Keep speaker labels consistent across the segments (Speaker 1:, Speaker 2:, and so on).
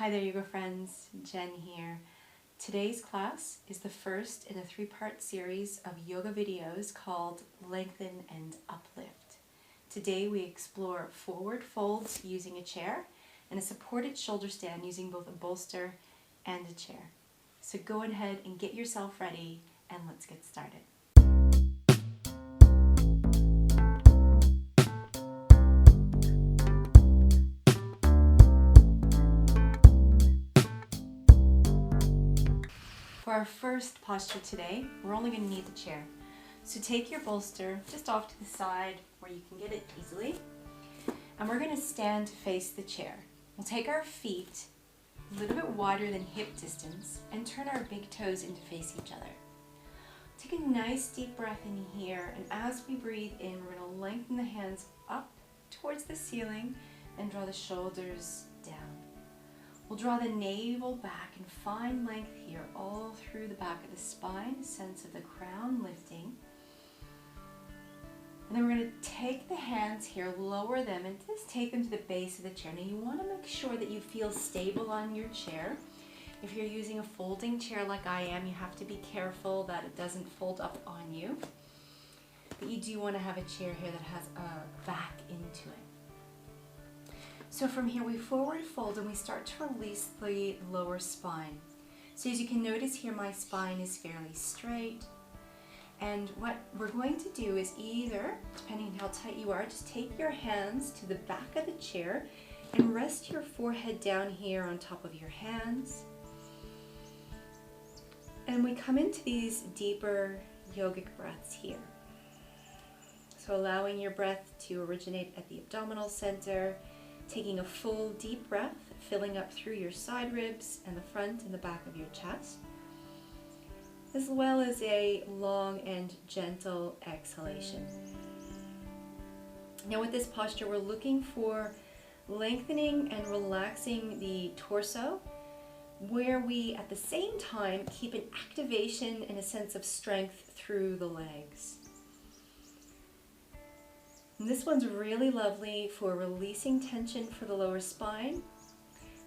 Speaker 1: Hi there, yoga friends. Jen here. Today's class is the first in a three-part series of yoga videos called Lengthen and Uplift. Today we explore forward folds using a chair and a supported shoulder stand using both a bolster and a chair. So go ahead and get yourself ready and let's get started. For our first posture today, we're only going to need the chair. So take your bolster just off to the side where you can get it easily. And we're going to stand to face the chair. We'll take our feet a little bit wider than hip distance and turn our big toes in to face each other. Take a nice deep breath in here, and as we breathe in, we're going to lengthen the hands up towards the ceiling and draw the shoulders down. We'll draw the navel back and find length here all through the back of the spine, sense of the crown lifting. And then we're going to take the hands here, lower them, and just take them to the base of the chair. Now you want to make sure that you feel stable on your chair. If you're using a folding chair like I am, you have to be careful that it doesn't fold up on you. But you do want to have a chair here that has a back into it. So from here we forward fold and we start to release the lower spine. So as you can notice here, my spine is fairly straight. And what we're going to do is either, depending on how tight you are, just take your hands to the back of the chair and rest your forehead down here on top of your hands. And we come into these deeper yogic breaths here. So allowing your breath to originate at the abdominal center, taking a full deep breath, filling up through your side ribs and the front and the back of your chest, as well as a long and gentle exhalation. Now with this posture, we're looking for lengthening and relaxing the torso, where we at the same time keep an activation and a sense of strength through the legs. And this one's really lovely for releasing tension for the lower spine.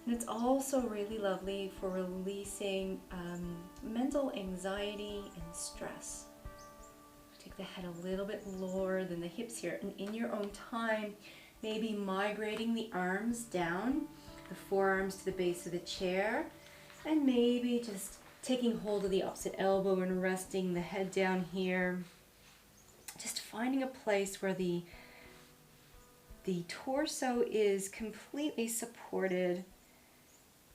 Speaker 1: And it's also really lovely for releasing mental anxiety and stress. Take the head a little bit lower than the hips here. And in your own time, maybe migrating the arms down, the forearms to the base of the chair, and maybe just taking hold of the opposite elbow and resting the head down here. Just finding a place where the torso is completely supported.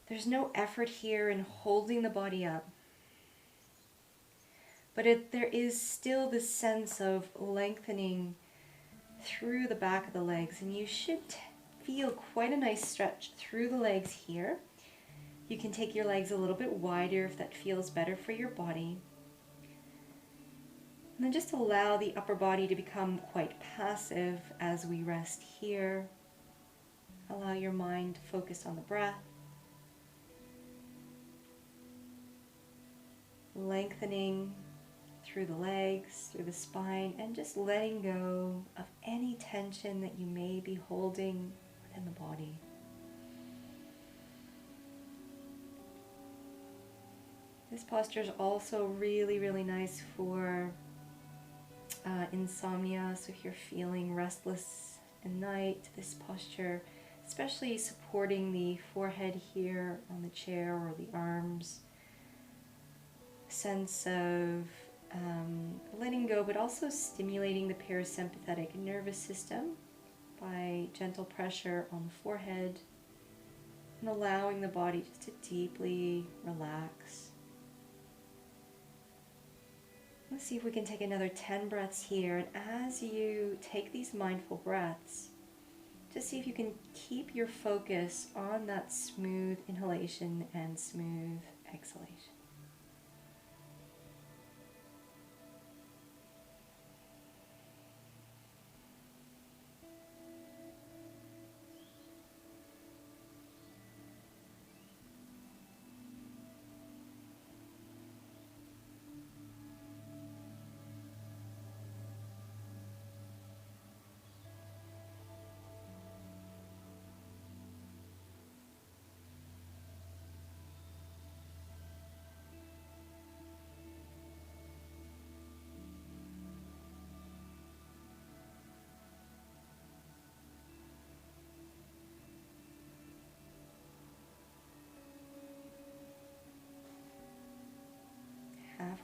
Speaker 1: There's no effort here in holding the body up. But there is still this sense of lengthening through the back of the legs. And you should feel quite a nice stretch through the legs here. You can take your legs a little bit wider if that feels better for your body. And then just allow the upper body to become quite passive as we rest here. Allow your mind to focus on the breath. Lengthening through the legs, through the spine, and just letting go of any tension that you may be holding within the body. This posture is also really, really nice for insomnia. So if you're feeling restless at night, this posture, especially supporting the forehead here on the chair or the arms, sense of letting go, but also stimulating the parasympathetic nervous system by gentle pressure on the forehead and allowing the body just to deeply relax. Let's see if we can take another 10 breaths here. And as you take these mindful breaths, just see if you can keep your focus on that smooth inhalation and smooth exhalation.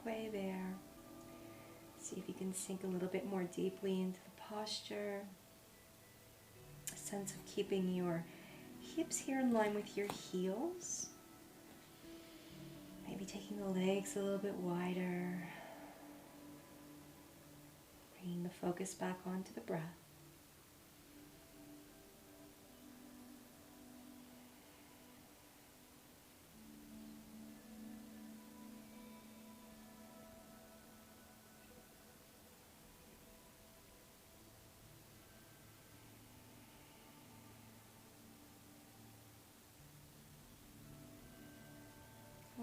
Speaker 1: halfway there. See if you can sink a little bit more deeply into the posture. A sense of keeping your hips here in line with your heels. Maybe taking the legs a little bit wider. Bringing the focus back onto the breath.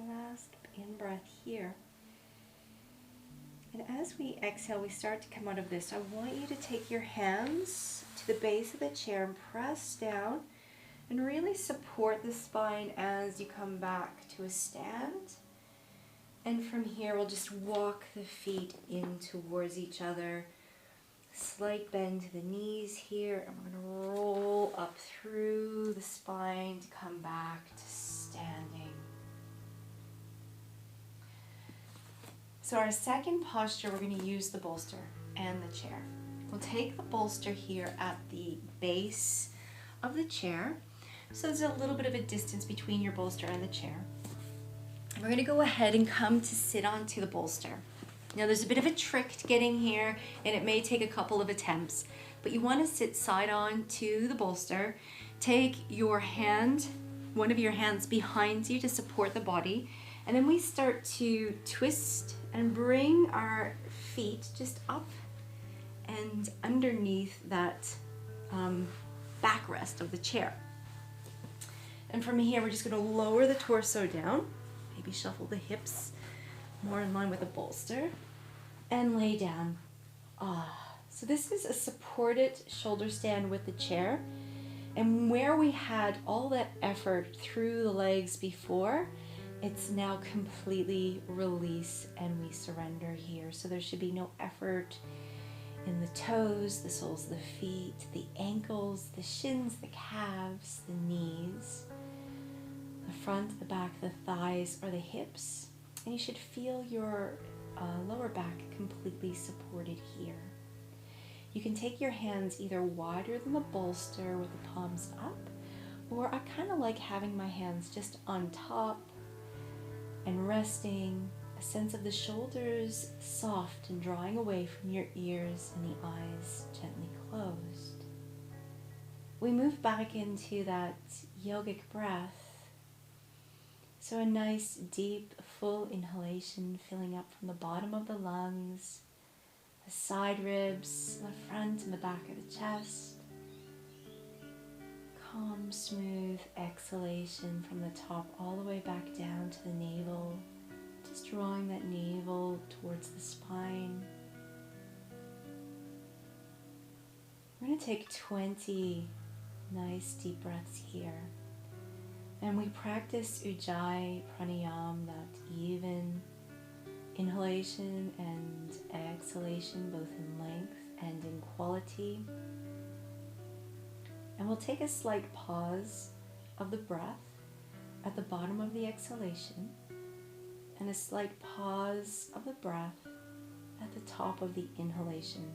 Speaker 1: Last in-breath here. And as we exhale, we start to come out of this. I want you to take your hands to the base of the chair and press down and really support the spine as you come back to a stand. And from here, we'll just walk the feet in towards each other. Slight bend to the knees here, and we're going to roll up through the spine to come back to standing. So our second posture, we're going to use the bolster and the chair. We'll take the bolster here at the base of the chair. So there's a little bit of a distance between your bolster and the chair. And we're going to go ahead and come to sit onto the bolster. Now there's a bit of a trick to getting here, and it may take a couple of attempts, but you want to sit side on to the bolster. Take your hand, one of your hands behind you to support the body, and then we start to twist and bring our feet just up and underneath that backrest of the chair. And from here, we're just going to lower the torso down, maybe shuffle the hips more in line with the bolster, and lay down. So this is a supported shoulder stand with the chair. And where we had all that effort through the legs before, it's now completely release and we surrender here. So there should be no effort in the toes, the soles of the feet, the ankles, the shins, the calves, the knees, the front, the back, the thighs, or the hips. And you should feel your lower back completely supported here. You can take your hands either wider than the bolster with the palms up, or I kind of like having my hands just on top and resting, a sense of the shoulders soft and drawing away from your ears and the eyes gently closed. We move back into that yogic breath. So a nice deep full inhalation filling up from the bottom of the lungs, the side ribs, the front and the back of the chest. Calm, smooth exhalation from the top all the way back down to the navel, just drawing that navel towards the spine. We're going to take 20 nice deep breaths here. And we practice Ujjayi Pranayama, that even inhalation and exhalation, both in length and in quality. And we'll take a slight pause of the breath at the bottom of the exhalation and a slight pause of the breath at the top of the inhalation.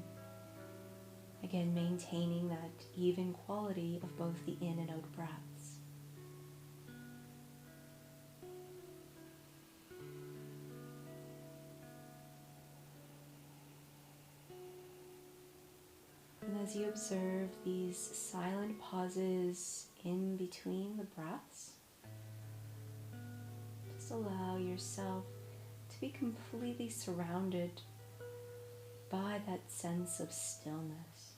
Speaker 1: Again, maintaining that even quality of both the in and out breaths. And as you observe these silent pauses in between the breaths, just allow yourself to be completely surrounded by that sense of stillness.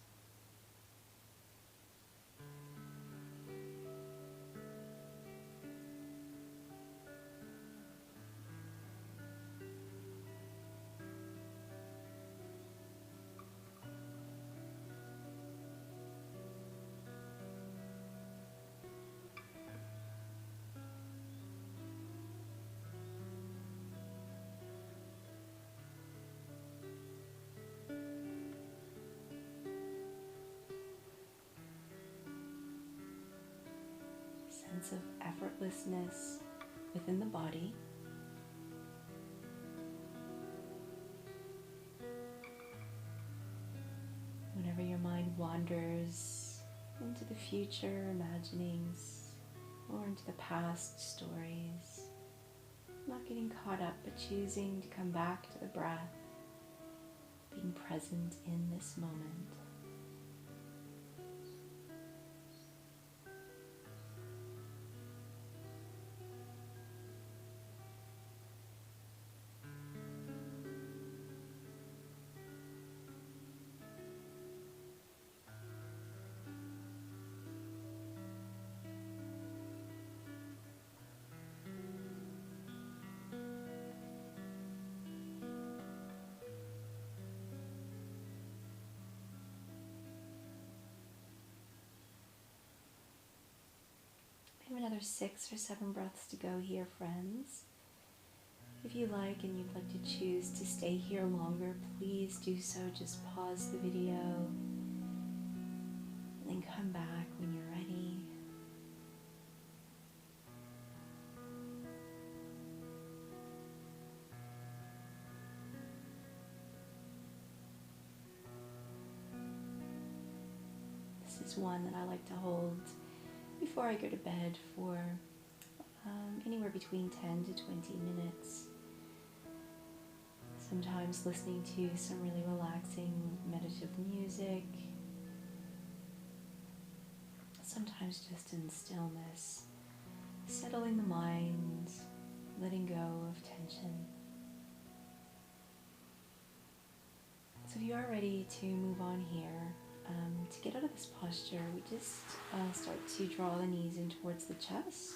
Speaker 1: Sense of effortlessness within the body. wanders into the future imaginings or into the past stories. Not getting caught up, but choosing to come back to the breath, being present in this moment. We have another 6 or 7 breaths to go here, friends. If you like and you'd like to choose to stay here longer, please do so. Just pause the video and then come back when you're ready. This is one that I like to hold before I go to bed for anywhere between 10 to 20 minutes. Sometimes listening to some really relaxing meditative music. Sometimes just in stillness, settling the mind, letting go of tension. So if you are ready to move on here, to get out of this posture, we just start to draw the knees in towards the chest.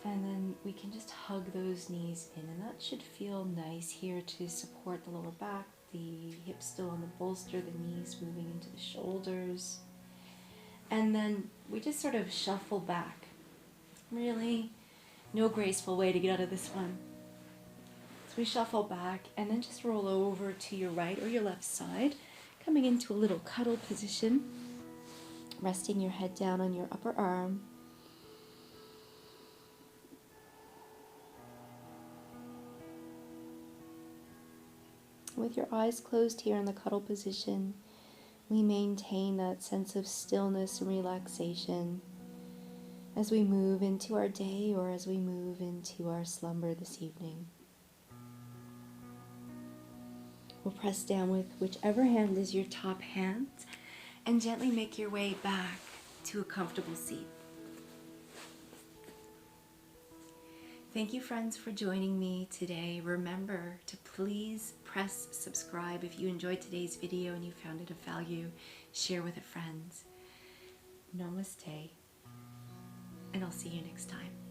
Speaker 1: And then we can just hug those knees in, and that should feel nice here to support the lower back, the hips still on the bolster, the knees moving into the shoulders. And then we just sort of shuffle back. Really, no graceful way to get out of this one. So we shuffle back and then just roll over to your right or your left side, coming into a little cuddle position, resting your head down on your upper arm. With your eyes closed here in the cuddle position, we maintain that sense of stillness and relaxation as we move into our day or as we move into our slumber this evening. We'll press down with whichever hand is your top hand and gently make your way back to a comfortable seat. Thank you, friends, for joining me today. Remember to please press subscribe if you enjoyed today's video and you found it of value. Share with a friend. Namaste, and I'll see you next time.